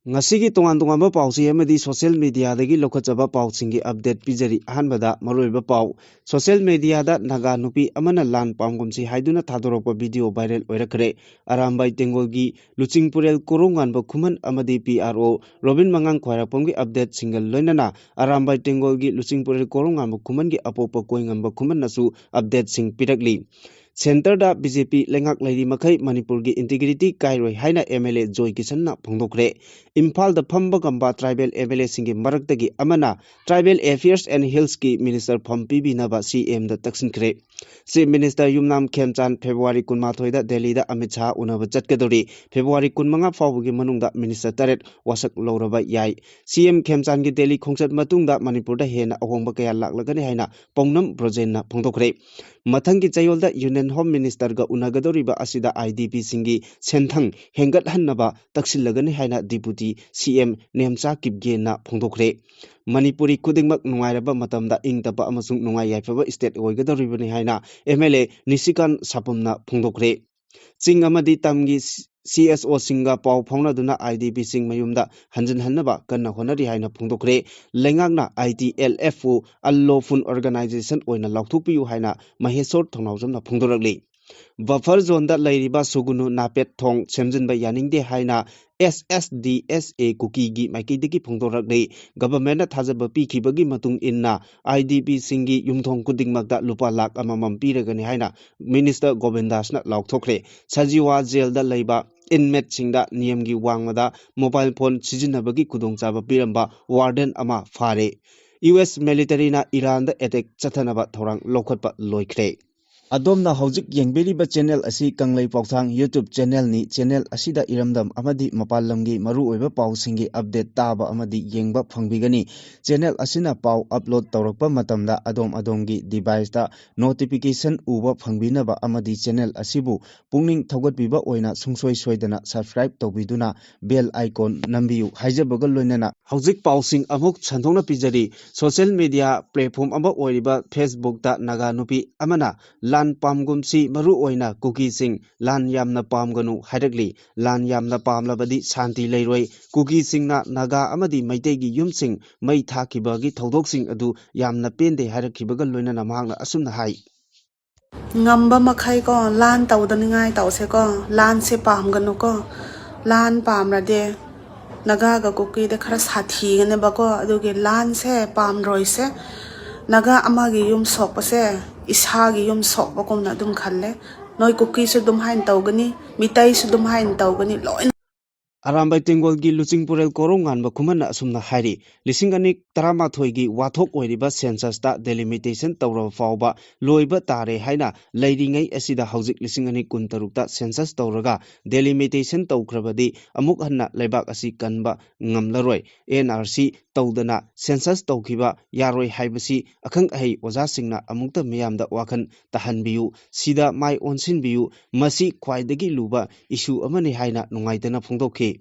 ꯉꯁꯤꯒꯤ ꯇꯣꯉꯥꯟꯕ ꯄꯥꯎꯆꯦ ꯑꯃꯗꯤ ꯁꯣꯁꯤꯌꯦꯜ ꯃꯤꯗꯤꯌꯥꯗꯒꯤ ꯂꯧꯈꯠꯆꯕ ꯄꯥꯎꯁꯤꯡꯒꯤ ꯑꯞꯗꯦꯠ ꯄꯤꯖꯔꯤ꯫ ꯑꯍꯥꯟꯕꯗ ꯃꯔꯨꯑꯣꯏꯕ ꯄꯥꯎ ꯁꯣꯁꯤꯌꯦꯜ ꯃꯤꯗꯤꯌꯥꯗ ꯅꯥꯒꯥ ꯅꯨꯄꯤ ꯑꯃꯅ ꯂꯥꯟ ꯄꯥꯝꯒꯨꯝꯁꯤ ꯍꯥꯏꯗꯨꯅ ꯊꯥꯗꯣꯔꯛꯄ ꯚꯤꯗꯤꯑꯣ ꯚꯥꯏꯔꯦꯜ ꯑꯣꯏꯔꯛꯈ꯭ꯔꯦ꯫ ꯑꯔꯥꯝꯕꯥꯏ ꯇꯦꯡꯒꯣꯜꯒꯤ ꯂꯨꯆꯤꯡꯄꯨꯔꯦꯜ ꯀꯣꯔꯧꯉꯥꯟꯕ ꯈꯨꯃꯟ ꯑꯃꯗꯤ ꯄꯤ.ꯑꯥꯔ.ꯑꯣ. ꯔꯣꯕꯤꯟ ꯃꯉꯥꯡ ꯈ꯭ꯋꯥꯏꯔꯥꯛꯄꯝꯒꯤ ꯑꯞꯗꯦꯠꯁꯤꯡꯒ ꯂꯣꯏꯅꯅ ꯑꯔꯥꯝꯕꯥꯏ ꯇꯦꯡꯒꯣꯜꯒꯤ ꯂꯨꯆꯤꯡꯄꯨꯔꯦꯜ ꯀꯣꯔꯧꯉꯥꯟꯕ ꯈꯨꯃꯟꯒꯤ ꯑꯄꯣꯛꯄ ꯀꯣꯏꯉꯝꯕ ꯈꯨꯃꯟꯅꯁꯨ ꯑꯞꯗꯦꯠꯁꯤꯡ ꯄꯤꯔꯛꯂꯤ꯫ ꯁꯦꯟꯇꯔꯗ ꯕꯤ.ꯖꯦ.ꯄꯤ. ꯂꯩꯉꯥꯛ ꯂꯩꯔꯤ ꯃꯈꯩ ꯃꯅꯤꯄꯨꯔꯒꯤ ꯏꯟꯇꯤꯒ꯭ꯔꯤꯇꯤ ꯀꯥꯏꯔꯣꯏ ꯍꯥꯏꯅ ꯑꯦꯝ.ꯑꯦꯜ.ꯑꯦ. ꯖꯣꯏ ꯀꯤꯁꯟꯅ ꯐꯣꯡꯗꯣꯛꯈ꯭ꯔꯦ꯫ ꯏꯝꯐꯥꯜꯗ ꯐꯝꯕ ꯉꯝꯕ ꯇ꯭ꯔꯥꯏꯕꯦꯜ ꯑꯦꯝ.ꯑꯦꯜ.ꯑꯦ.ꯁꯤꯡꯒꯤ ꯃꯔꯛꯇꯒꯤ ꯑꯃꯅ ꯇ꯭ꯔꯥꯏꯕꯦꯜ ꯑꯦꯐꯤꯌꯔꯁ ꯑꯦꯟड ꯍꯤꯜꯁꯀꯤ ꯃꯤꯅꯤꯁꯇꯔ ꯐꯝ ꯄꯤꯕꯤꯅꯕ ꯁꯤ.ꯑꯦꯝ.ꯗ ꯇꯛꯁꯤꯟꯈ꯭ꯔꯦ꯫ ꯆꯤꯐ ꯃꯤꯅꯤꯁꯇꯔ ꯌꯨꯝꯅꯥꯝ ꯈꯦꯝꯆꯥꯟ ꯐꯦꯕ꯭ꯔꯨꯋꯥꯔꯤ 12ꯗ ꯗꯦꯜꯂꯤꯗ ꯑꯃꯤꯠ ꯁꯥꯍ ꯎꯅꯕ ꯆꯠꯀꯗꯧꯔꯤ꯫ ꯐꯦꯕ꯭ꯔꯨꯋꯥꯔꯤ 15 ꯐꯥꯎꯕꯒꯤ ꯃꯅꯨꯡꯗ ꯃꯤꯅꯤꯁꯇꯔ 9 ꯋꯥꯁꯛ ꯂꯧꯔꯕ ꯌꯥꯏ꯫ ꯁꯤ.ꯑꯦꯝ. ꯈꯦꯝꯆꯥꯟꯒꯤ ꯗꯦꯜꯂꯤ ꯈꯣꯡꯆꯠ ꯃꯇꯨꯡꯗ ꯃꯅꯤꯄꯨꯔꯗ ꯍꯦꯟꯅ ꯑꯍꯣꯡꯕ ꯀꯌꯥ ꯂꯥꯛꯂꯒꯅꯤ ꯍꯥꯏꯅ ꯄꯥꯎꯅꯝ ꯕ꯭ꯔꯣꯖꯦꯟꯅ ꯐꯣꯡꯗꯣꯛꯈ꯭ꯔꯦ꯫ ꯃꯊꯪꯒꯤ ꯆꯌꯣꯜꯗ ꯌꯨꯅꯤꯌꯟ ꯍꯣꯝ ꯃꯤꯅꯤꯁꯇꯔꯒ ꯎꯅꯒꯗꯧꯔꯤꯕ ꯑꯁꯤꯗ ꯑꯥꯏ.ꯗꯤ.ꯄꯤ.ꯁꯤꯡꯒꯤ ꯁꯦꯟꯊꯪ ꯍꯦꯟꯒꯠꯍꯟꯅꯕ ꯇꯛꯁꯤꯜꯂꯒꯅꯤ ꯍꯥꯏꯅ ꯗꯤꯄꯨꯇꯤ ꯁꯤ.ꯑꯦꯝ. ꯅꯦꯝꯆꯥ ꯀꯤꯞꯒꯦꯅ ꯐꯣꯡꯗꯣꯛꯈ꯭ꯔꯦ꯫ ꯃꯅꯤꯄꯨꯔꯤ ꯈꯨꯗꯤꯡꯃꯛ ꯅꯨꯡꯉꯥꯏꯔꯕ ꯃꯇꯝꯗ ꯏꯪ-ꯇꯞꯄ ꯑꯃꯁꯨꯡ ꯅꯨꯡꯉꯥꯏ ꯌꯥꯏꯐꯕ ꯁ꯭ꯇꯦꯠ ꯑꯣꯏꯒꯗꯧꯔꯤꯕꯅꯤ ꯍꯥꯏꯅ ꯑꯦꯝ.ꯑꯦꯜ.ꯑꯦ. ꯅꯤꯁꯤꯀꯥꯟ ꯁꯥꯄꯝꯅ ꯐꯣꯡꯗꯣꯛꯈ꯭ꯔꯦ꯫ ꯆꯤꯡ ꯑꯃꯗꯤ ꯇꯝꯒꯤ ꯁꯤ.ꯑꯦꯁ.ꯑꯣ.ꯁꯤꯡꯒ ꯄꯥꯎ ꯐꯥꯎꯅꯗꯨꯅ ꯑꯥꯏ.ꯗꯤ.ꯄꯤ.ꯁꯤꯡ ꯃꯌꯨꯝꯗ ꯍꯟꯖꯤꯟꯍꯟꯅꯕ ꯀꯟꯅ ꯍꯣꯠꯅꯔꯤ ꯍꯥꯏꯅ ꯐꯣꯡꯗꯣꯛꯈ꯭ꯔꯦ꯫ ꯂꯩꯉꯥꯛꯅ ꯑꯥꯏ.ꯇꯤ.ꯑꯦꯜ.ꯑꯦꯐ.ꯄꯨ ꯑꯟꯂꯣꯐꯨꯜ ꯑꯣꯔꯒꯅꯥꯏꯖꯦꯁꯟ ꯑꯣꯏꯅ ꯂꯥꯎꯊꯣꯛꯄꯤꯌꯨ ꯍꯥꯏꯅ ꯃꯍꯦꯁꯣꯔ ꯊꯧꯅꯥꯎꯖꯝꯅ ꯐꯣꯡꯗꯣꯔꯛꯂꯤ꯫ ꯕꯐꯔ ꯖꯣꯟꯗ ꯂꯩꯔꯤꯕ ꯁꯨꯒꯨꯅꯨ ꯅꯥꯄꯦꯠ ꯊꯣꯡ ꯁꯦꯝꯖꯤꯟꯕ ꯌꯥꯅꯤꯡꯗꯦ ꯍꯥꯏꯅ ꯑꯦꯁ.ꯑꯦꯁ.ꯗꯤ.ꯑꯦꯁ.ꯑꯦ. ꯀꯨꯀꯤꯒꯤ ꯃꯥꯏꯀꯩꯗꯒꯤ ꯐꯣꯡꯗꯣꯔꯛꯂꯤ꯫ ꯒꯚꯔꯟꯃꯦꯟꯠꯅ ꯊꯥꯖꯕ ꯄꯤꯈꯤꯕꯒꯤ ꯃꯇꯨꯡ ꯏꯟꯅ ꯑꯥꯏ.ꯗꯤ.ꯄꯤ.ꯁꯤꯡꯒꯤ ꯌꯨꯝꯊꯣꯡ ꯈꯨꯗꯤꯡꯃꯛꯇ ꯂꯨꯄꯥ ꯂꯥꯈ ꯑꯃꯃꯝ ꯄꯤꯔꯒꯅꯤ ꯍꯥꯏꯅ ꯃꯤꯅꯤꯁꯇꯔ ꯒꯣꯕꯤꯟꯗꯥꯁꯅ ꯂꯥꯎꯊꯣꯛꯈ꯭ꯔꯦ꯫ ꯁꯖꯤꯋꯥ ꯖꯦꯜꯗ ꯂꯩꯕ ꯏꯟꯃꯦꯠꯁꯤꯡꯗ ꯅꯤꯌꯝꯒꯤ ꯋꯥꯡꯃꯗ ꯃꯣꯕꯥꯏꯜ ꯐꯣꯟ ꯁꯤꯖꯤꯟꯅꯕꯒꯤ ꯈꯨꯗꯣꯡꯆꯥꯕ ꯄꯤꯔꯝꯕ ꯋꯥꯔꯗꯦꯟ ꯑꯃ ꯐꯥꯔꯦ꯫ ꯌꯨ.ꯑꯦꯁ. ꯃꯤꯂꯤꯇꯔꯤꯅ ꯏꯔꯥꯟꯗ ꯑꯦꯇꯦꯛ ꯆꯠꯊꯅꯕ ꯊꯧꯔꯥꯡ ꯂꯧꯈꯠꯄ ꯂꯣꯏꯈ꯭ꯔꯦ꯫ ꯑꯗꯣꯝꯅ ꯍꯧꯖꯤꯛ ꯌꯦꯡꯕꯤꯔꯤꯕ ꯆꯦꯅꯦꯜ ꯑꯁꯤ ꯀꯪꯂꯩ ꯄꯥꯎꯊꯥꯡ ꯌꯨꯇ꯭ꯌꯨꯕ ꯆꯦꯅꯦꯜꯅꯤ꯫ ꯆꯦꯅꯦꯜ ꯑꯁꯤꯗ ꯏꯔꯝꯗꯝ ꯑꯃꯗꯤ ꯃꯄꯥꯟ ꯂꯝꯒꯤ ꯃꯔꯨꯑꯣꯏꯕ ꯄꯥꯎꯁꯤꯡꯒꯤ ꯑꯞꯗꯦꯠ ꯇꯥꯕ ꯑꯃꯗꯤ ꯌꯦꯡꯕ ꯐꯪꯕꯤꯒꯅꯤ꯫ ꯆꯦꯅꯦꯜ ꯑꯁꯤꯅ ꯄꯥꯎ ꯑꯞꯂꯣꯗ ꯇꯧꯔꯛꯄ ꯃꯇꯝꯗ ꯑꯗꯣꯝꯒꯤ ꯗꯤꯚꯥꯏꯁꯇ ꯅꯣꯇꯤꯐꯤꯀꯦꯁꯟ ꯎꯕ ꯐꯪꯕꯤꯅꯕ ꯑꯃꯗꯤ ꯆꯦꯅꯦꯜ ꯑꯁꯤꯕꯨ ꯄꯨꯛꯅꯤꯡ ꯊꯧꯒꯠꯄꯤꯕ ꯑꯣꯏꯅ ꯁꯨꯡꯁꯣꯏ ꯁꯣꯏꯗꯅ ꯁꯕꯁꯀ꯭ꯔꯥꯏꯕ ꯇꯧꯕꯤꯗꯨꯅ ꯕꯦꯜ ꯑꯥꯏꯀꯣꯟ ꯅꯝꯕꯤꯌꯨ ꯍꯥꯏꯖꯕꯒ ꯂꯣꯏꯅꯅ ꯍꯧꯖꯤꯛ ꯄꯥꯎꯁꯤꯡ ꯑꯃꯨꯛ ꯁꯟꯗꯣꯛꯅ ꯄꯤꯖꯔꯤ꯫ ꯁꯣꯁꯤꯌꯦꯜ ꯃꯤꯗꯤꯌꯥ ꯄ꯭ꯂꯦꯠꯐꯣꯔꯝ ꯑꯃ ꯑꯣꯏꯔꯤꯕ ꯐꯦꯁꯕꯨꯛꯇ ꯅꯥꯒꯥ ꯅꯨꯄꯤ ꯑꯃꯅ ꯂꯥꯟ ꯄꯥꯝꯒꯨꯝꯁꯤ ꯃꯔꯨꯑꯣꯏꯅ ꯀꯨꯀꯤꯁꯤꯡ ꯂꯥꯟ ꯌꯥꯝꯅ ꯄꯥꯝꯒꯅꯨ ꯍꯥꯏꯔꯛꯂꯤ꯫ ꯂꯥꯟ ꯌꯥꯝꯅ ꯄꯥꯝꯂꯕꯗꯤ ꯁꯥꯟꯇꯤ ꯂꯩꯔꯣꯏ꯫ ꯀꯨꯀꯤꯁꯤꯡꯅ ꯅꯥꯒꯥ ꯑꯃꯗꯤ ꯃꯩꯇꯩꯒꯤ ꯌꯨꯝꯁꯤꯡ ꯃꯩ ꯊꯥꯈꯤꯕꯒꯤ ꯊꯧꯗꯣꯛꯁꯤꯡ ꯑꯗꯨ ꯌꯥꯝꯅ ꯄꯦꯟꯗꯦ ꯍꯥꯏꯔꯛꯈꯤꯕꯒ ꯂꯣꯏꯅꯅ ꯃꯍꯥꯛꯅ ꯑꯁꯨꯝꯅ ꯍꯥꯏ꯫ ꯉꯝꯕ ꯃꯈꯩꯀꯣ ꯂꯥꯟ ꯇꯧꯗꯅꯤꯡꯉꯥꯏ ꯇꯧꯁꯦꯀꯣ ꯂꯥꯟꯁꯦ ꯄꯥꯝꯒꯅꯨꯀꯣ ꯂꯥꯟ ꯄꯥꯝꯔꯗꯤ ꯅꯥꯒꯥꯒ ꯀꯨꯀꯤꯗ ꯈꯔ ꯁꯥꯊꯤꯒꯅꯦꯕꯀꯣ ꯑꯗꯨꯒꯤ ꯂꯥꯟꯁꯦ ꯄꯥꯝꯔꯣꯏꯁꯦ ꯅꯥꯒꯥ ꯑꯃꯒꯤ ꯌꯨꯝ ꯁꯣꯛꯄꯁꯦ ꯏꯁꯥꯒꯤ ꯌꯨꯝ ꯁꯣꯛꯄꯒꯨꯝꯅ ꯑꯗꯨꯝ ꯈꯜꯂꯦ ꯅꯣꯏ ꯀꯨꯀꯤꯁꯨ ꯑꯗꯨꯝ ꯍꯥꯏꯅ ꯇꯧꯒꯅꯤ ꯃꯤꯇꯩꯁꯨ ꯑꯗꯨꯝ ꯍꯥꯏꯅ ꯇꯧꯒꯅꯤ ꯂꯣꯏꯅ ꯑꯔꯥꯝꯕꯥꯏ ꯇꯦꯡꯒꯣꯜꯒꯤ ꯂꯨꯆꯤꯡꯄꯨꯔꯦꯜ ꯀꯣꯔꯧꯉꯥꯟꯕ ꯈꯨꯃꯟꯅ ꯑꯁꯨꯝꯅ ꯍꯥꯏꯔꯤ꯫ 2011ꯒꯤ ꯋꯥꯊꯣꯛ ꯑꯣꯏꯔꯤꯕ ꯁꯦꯟꯁꯁꯇ ꯗꯦꯂꯤꯃꯤꯇꯦꯁꯟ ꯇꯧꯔꯕ ꯐꯥꯎꯕ ꯂꯣꯏꯕ ꯇꯥꯔꯦ ꯍꯥꯏꯅ ꯂꯩꯔꯤꯉꯩ ꯑꯁꯤꯗ ꯍꯧꯖꯤꯛ 2023ꯇ ꯁꯦꯟꯁꯁ ꯇꯧꯔꯒ ꯗꯦꯂꯤꯃꯤꯇꯦꯁꯟ ꯇꯧꯈ꯭ꯔꯕꯗꯤ ꯑꯃꯨꯛ ꯍꯟꯅ ꯂꯩꯕꯥꯛ ꯑꯁꯤ ꯀꯟꯕ ꯉꯝꯂꯔꯣꯏ꯫ ꯑꯦꯟ.ꯑꯥꯔ.ꯁꯤ ꯇꯧꯗꯅ ꯁꯦꯟꯁꯁ ꯇꯧꯈꯤꯕ ꯌꯥꯔꯣꯏ ꯍꯥꯏꯕꯁꯤ ꯑꯈꯪ ꯑꯍꯩ ꯑꯣꯖꯥꯁꯤꯡꯅ ꯑꯃꯨꯛꯇ ꯃꯤꯌꯥꯝꯗ ꯋꯥꯈꯜ ꯇꯥꯍꯟꯕꯤꯌꯨ꯫ ꯁꯤꯗ ꯃꯥꯏ ꯑꯣꯟꯁꯤꯟꯕꯤꯌꯨ꯫ ꯃꯁꯤ ꯈ꯭ꯋꯥꯏꯗꯒꯤ ꯂꯨꯕ ꯏꯁꯨ ꯑꯃꯅꯤ ꯍꯥꯏꯅ ꯅꯨꯡꯉꯥꯏꯇꯅ ꯐꯣꯡꯗꯣꯛꯈꯤ꯫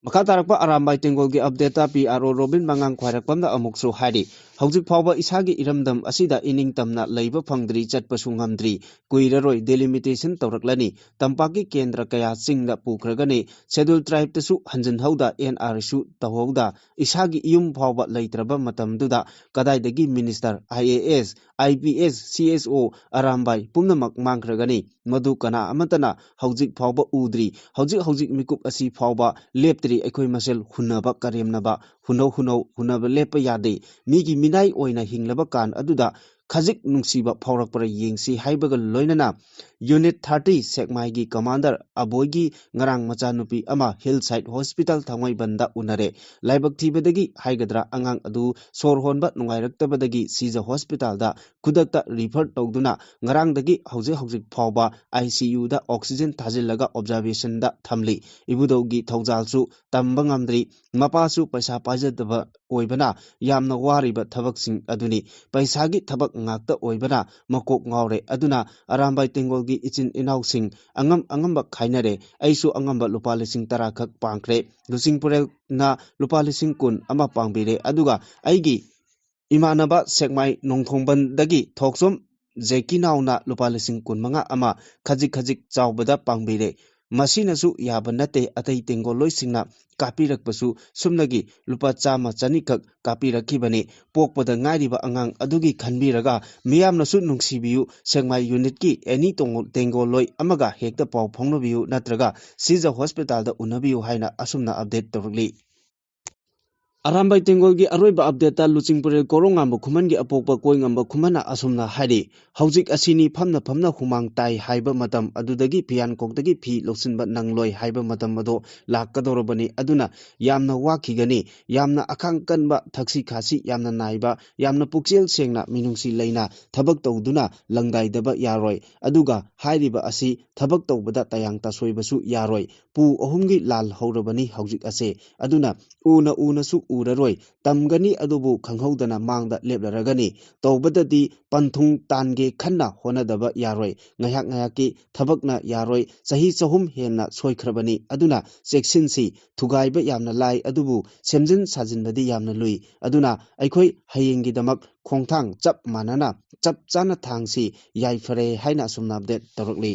ꯃꯈꯥ ꯇꯥꯔꯛꯄ ꯑꯔꯥꯝꯕꯥꯏ ꯇꯦꯡꯒꯣꯜꯒꯤ ꯑꯞꯗꯦꯠꯇ ꯄꯤ.ꯑꯥꯔ.ꯑꯣ. ꯔꯣꯕꯤꯟ ꯃꯉꯥꯡ ꯈ꯭ꯋꯥꯏꯔꯥꯛꯄꯝꯅ ꯑꯃꯨꯛꯁꯨ ꯍꯥꯏꯔꯤ꯫ ꯍꯧꯖꯤꯛ ꯐꯥꯎꯕ ꯏꯁꯥꯒꯤ ꯏꯔꯝꯗꯝ ꯑꯁꯤꯗ ꯏꯅꯤꯡꯇꯝꯅ ꯂꯩꯕ ꯐꯪꯗ꯭ꯔꯤ ꯆꯠꯄꯁꯨ ꯉꯝꯗ꯭ꯔꯤ꯫ ꯀꯨꯏꯔꯔꯣꯏ ꯗꯦꯂꯤꯃꯤꯇꯦꯁꯟ ꯇꯧꯔꯛꯂꯅꯤ꯫ ꯇꯝꯄꯥꯛꯀꯤ ꯀꯦꯟꯗ꯭ꯔ ꯀꯌꯥ ꯆꯤꯡꯗ ꯄꯨꯈ꯭ꯔꯒꯅꯤ꯫ ꯁꯦꯗꯨꯜ ꯇ꯭ꯔꯥꯏꯕꯇꯁꯨ ꯍꯟꯖꯤꯟꯍꯧꯗ ꯑꯦꯟ.ꯑꯥꯔ.ꯁꯨ ꯇꯧꯍꯧꯗ ꯏꯁꯥꯒꯤ ꯏꯌꯨꯝ ꯐꯥꯎꯕ ꯂꯩꯇ꯭ꯔꯕ ꯃꯇꯝꯗꯨꯗ ꯀꯗꯥꯏꯗꯒꯤ ꯃꯤꯅꯤꯁꯇꯔ ꯑꯥꯏ.ꯑꯦ.ꯑꯦꯁ, ꯑꯥꯏ.ꯄꯤ.ꯑꯦꯁ, ꯁꯤ.ꯑꯦꯁ.ꯑꯣ, ꯑꯔꯥꯝꯕꯥꯏ ꯄꯨꯝꯅꯃꯛ ꯃꯥꯡꯈ꯭ꯔꯒꯅꯤ꯫ ꯃꯗꯨ ꯀꯅꯥ ꯑꯃꯠꯇꯅ ꯍꯧꯖꯤꯛ ꯐꯥꯎꯕ ꯎꯗ꯭ꯔꯤ꯫ ꯍꯧꯖꯤꯛ ꯃꯤꯀꯨꯞ ꯑꯁꯤ ꯐꯥꯎꯕ ꯂꯦꯞꯇ꯭ꯔꯤ꯫ ꯑꯩꯈꯣꯏ ꯃꯁꯦꯜ ꯍꯨꯟꯅꯕ ꯀꯔꯦꯝꯅꯕ ꯍꯨꯟꯅꯕ ꯂꯦꯞꯄ ꯌꯥꯗꯦ꯫ ꯃꯤꯒꯤ ꯃꯤꯅꯥꯏ ꯑꯣꯏꯅ ꯍꯤꯡꯂꯕ ꯀꯥꯟ ꯑꯗꯨꯗ ꯈꯖꯤꯛ ꯅꯨꯡꯁꯤꯕ ꯐꯥꯎꯔꯛꯄ꯭ꯔꯥ ꯌꯦꯡꯁꯤ ꯍꯥꯏꯕꯒ ꯂꯣꯏꯅꯅ ꯌꯨꯅꯤꯠ 30 ꯁꯦꯛꯃꯥꯏꯒꯤ ꯀꯃꯥꯟꯗꯔ ꯑꯕꯣꯏꯒꯤ ꯉꯔꯥꯡ ꯃꯆꯥꯅꯨꯄꯤ ꯑꯃ ꯍꯤꯜꯁꯥꯏꯗ ꯍꯣꯁꯄꯤꯇꯥꯜ ꯊꯥꯡꯃꯩꯕꯟꯗ ꯎꯅꯔꯦ꯫ ꯂꯥꯏꯕꯛ ꯊꯤꯕꯗꯒꯤ ꯍꯥꯏꯒꯗ꯭ꯔꯥ ꯑꯉꯥꯡ ꯑꯗු ꯁꯣꯔ ꯍꯣꯟꯕ ꯅꯨꯡꯉꯥꯏꯔꯛꯇꯕꯗꯒꯤ ꯁꯤꯖ ꯍꯣꯁꯄꯤꯇꯥꯜꯗ ꯈꯨꯗꯛꯇ ꯔꯤꯐꯔ ꯇꯧꯗꯨꯅ ꯉꯔꯥꯡꯗꯒꯤ ꯍꯧꯖꯤꯛ ꯐꯥꯎꯕ ꯑꯥꯏ.ꯁꯤ.ꯌꯨꯗ ꯑꯣꯛꯁꯤꯖꯦꯟ ꯊꯥꯖꯤꯜꯂꯒ ꯑꯣꯕꯖꯥꯔꯕꯦꯁꯟꯗ ꯊꯝꯂꯤ꯫ ꯏꯕꯨꯙꯧꯒꯤ ꯊꯧꯖꯥꯜꯁꯨ ꯇꯝꯕ ꯉꯝꯗ꯭ꯔꯤ꯫ ꯃꯄꯥꯁꯨ ꯄꯩꯁꯥ ꯄꯥꯏꯖꯗꯕ ꯑꯣꯏꯕꯅ ꯌꯥꯝꯅ ꯋꯥꯔꯤꯕ ꯊꯕꯛꯁꯤꯡ ꯑꯗꯨꯅꯤ꯫ ꯄꯩꯁꯥꯒꯤ ꯊꯕꯛ ꯉꯥꯛꯇ ꯑꯣꯏꯕꯅ ꯃꯀꯣꯛ ꯉꯥꯎꯔꯦ꯫ ꯑꯗꯨꯅ ꯑꯔꯥꯝꯕꯥꯏ ꯇꯦꯡꯒꯣꯜꯒꯤ ꯏꯆꯤꯟ ꯏꯅꯥꯎꯁꯤꯡ ꯑꯉꯝꯕ ꯈꯥꯏꯅꯔꯦ꯫ ꯑꯩꯁꯨ ꯑꯉꯝꯕ ꯂꯨꯄꯥ 10,000 ꯈꯛ ꯄꯥꯡꯈ꯭ꯔꯦ꯫ ꯂꯨꯆꯤꯡꯄꯨꯔꯦꯜꯅ ꯂꯨꯄꯥ 10,000 ꯄꯥꯡꯕꯤꯔꯦ꯫ ꯑꯗꯨꯒ ꯑꯩꯒꯤ ꯏꯃꯥꯟꯅꯕ ꯁꯦꯛꯃꯥꯏ ꯅꯣꯡꯊꯣꯡꯕꯟꯗꯒꯤ ꯊꯣꯛꯆꯣꯝ ꯖꯦꯀꯤꯅꯥꯎꯅ ꯂꯨꯄꯥ 15,000 ꯑꯃ ꯈꯖꯤꯛ ꯆꯥꯎꯕꯗ ꯄꯥꯡꯕꯤꯔꯦ꯫ ꯃꯁꯤꯅꯁꯨ ꯌꯥꯕ ꯅꯠꯇꯦ ꯑꯇꯩ ꯇꯦꯡꯒꯣꯂꯣꯏꯁꯤꯡꯅ ꯀꯥꯞꯄꯤꯔꯛꯄꯁꯨ ꯁꯨꯝꯅꯒꯤ ꯂꯨꯄꯥ ꯆꯥꯝꯃ ꯆꯅꯤꯈꯛ ꯀꯥꯞꯄꯤꯔꯛꯈꯤꯕꯅꯤ ꯄꯣꯛꯄꯗ ꯉꯥꯏꯔꯤꯕ ꯑꯉꯥꯡ ꯑꯗꯨꯒꯤ ꯈꯟꯕꯤꯔꯒ ꯃꯤꯌꯥꯝꯅꯁꯨ ꯅꯨꯡꯁꯤꯕꯤꯌꯨ ꯁꯦꯛꯃꯥꯏ ꯌꯨꯅꯤꯠꯀꯤ ꯑꯦꯅꯤ ꯇꯦꯡꯒꯣꯂꯣꯏ ꯑꯃꯒ ꯍꯦꯛꯇ ꯄꯥꯎ ꯐꯥꯎꯅꯕꯤꯌꯨ ꯅꯠꯇ꯭ꯔꯒ ꯁꯤꯖ ꯍꯣꯁꯄꯤꯇꯥꯜꯗ ꯎꯅꯕꯤꯌꯨ ꯍꯥꯏꯅ ꯑꯁꯨꯝꯅ ꯑꯞꯗꯦꯠ ꯇꯧꯔꯛꯂꯤ ꯑꯔꯥꯝꯕꯥꯏ ꯇꯦꯡꯒꯣꯜꯒꯤ ꯑꯔꯣꯏꯕ ꯑꯞꯗꯦꯠꯇ ꯂꯨꯆꯤꯡꯄꯨꯔꯦꯜ ꯀꯣꯔꯣꯡꯉꯥꯟꯕ ꯈꯨꯃꯟꯒꯤ ꯑꯄꯣꯛꯄ ꯀꯣꯏꯉꯝꯕ ꯈꯨꯃꯟꯅ ꯑꯁꯨꯝꯅ ꯍꯥꯏꯔꯤ ꯍꯧꯖꯤꯛ ꯑꯁꯤꯅꯤ ꯐꯝꯅ ꯐꯝꯅ ꯍꯨꯃꯥꯡ ꯇꯥꯏ ꯍꯥꯏꯕ ꯃꯇꯝ ꯑꯗꯨꯗꯒꯤ ꯐꯤꯌꯥꯟꯀꯣꯛꯇꯒꯤ ꯐꯤ ꯂꯧꯁꯤꯟꯕ ꯅꯪꯂꯣꯏ ꯍꯥꯏꯕ ꯃꯇꯝ ꯑꯗꯣ ꯂꯥꯛꯀꯗꯧꯔꯕꯅꯤ ꯑꯗꯨꯅ ꯌꯥꯝꯅ ꯋꯥꯈꯤꯒꯅꯤ ꯌꯥꯝꯅ ꯑꯈꯥꯡ ꯀꯟꯕ ꯊꯛꯁꯤ ꯈꯥꯁꯤ ꯌꯥꯝꯅ ꯅꯥꯏꯕ ꯌꯥꯝꯅ ꯄꯨꯛꯆꯦꯜ ꯁꯦꯡꯅ ꯃꯤꯅꯨꯡꯁꯤ ꯂꯩꯅ ꯊꯕꯛ ꯇꯧꯗꯨꯅ ꯂꯪꯗꯥꯏꯗꯕ ꯌꯥꯔꯣꯏ ꯑꯗꯨꯒ ꯍꯥꯏꯔꯤꯕ ꯑꯁꯤ ꯊꯕꯛ ꯇꯧꯕꯗ ꯇꯌꯥꯡ ꯇꯁꯣꯏꯕꯁꯨ ꯌꯥꯔꯣꯏ ꯄꯨ ꯑꯍꯨꯝꯒꯤ ꯂꯥꯜ ꯍꯧꯔꯕꯅꯤ ꯍꯧꯖꯤꯛ ꯑꯁꯦ ꯑꯗꯨꯅ ꯎꯅꯁꯨ ꯎꯔꯔꯣꯏ ꯇꯝꯒꯅꯤ ꯑꯗꯨꯕꯨ ꯈꯪꯍꯧꯗꯅ ꯃꯥꯡꯗ ꯂꯦꯞꯂꯔꯒꯅꯤ ꯇꯧꯕꯗꯗꯤ ꯄꯟꯊꯨꯡ ꯇꯥꯟꯒꯦ ꯈꯟꯅ ꯍꯣꯠꯅꯗꯕ ꯌꯥꯔꯣꯏ ꯉꯥꯏꯍꯥꯛ ꯉꯥꯏꯍꯥꯛꯀꯤ ꯊꯕꯛꯅ ꯌꯥꯔꯣꯏ ꯆꯍꯤ ꯆꯍꯨꯝ ꯍꯦꯟꯅ ꯁꯣꯏꯈ꯭ꯔꯕꯅꯤ ꯑꯗꯨꯅ ꯆꯦꯛꯁꯤꯟꯁꯤ ꯊꯨꯒꯥꯏꯕ ꯌꯥꯝꯅ ꯂꯥꯏ ꯑꯗꯨꯕꯨ ꯁꯦꯝꯖꯤꯟ ꯁꯥꯖꯤꯟꯕꯗꯤ ꯌꯥꯝꯅ ꯂꯨꯏ ꯑꯗꯨꯅ ꯑꯩꯈꯣꯏ ꯍꯌꯦꯡꯒꯤꯗꯃꯛ ꯈꯣꯡꯊꯥꯡ ꯆꯞ ꯃꯥꯟꯅꯅ ꯆꯞ ꯆꯥꯅ ꯊꯥꯡꯁꯤ ꯌꯥꯏꯐꯔꯦ ꯍꯥꯏꯅ ꯑꯁꯨꯝꯅ ꯑꯞꯗꯦꯠ ꯇꯧꯔꯛꯂꯤ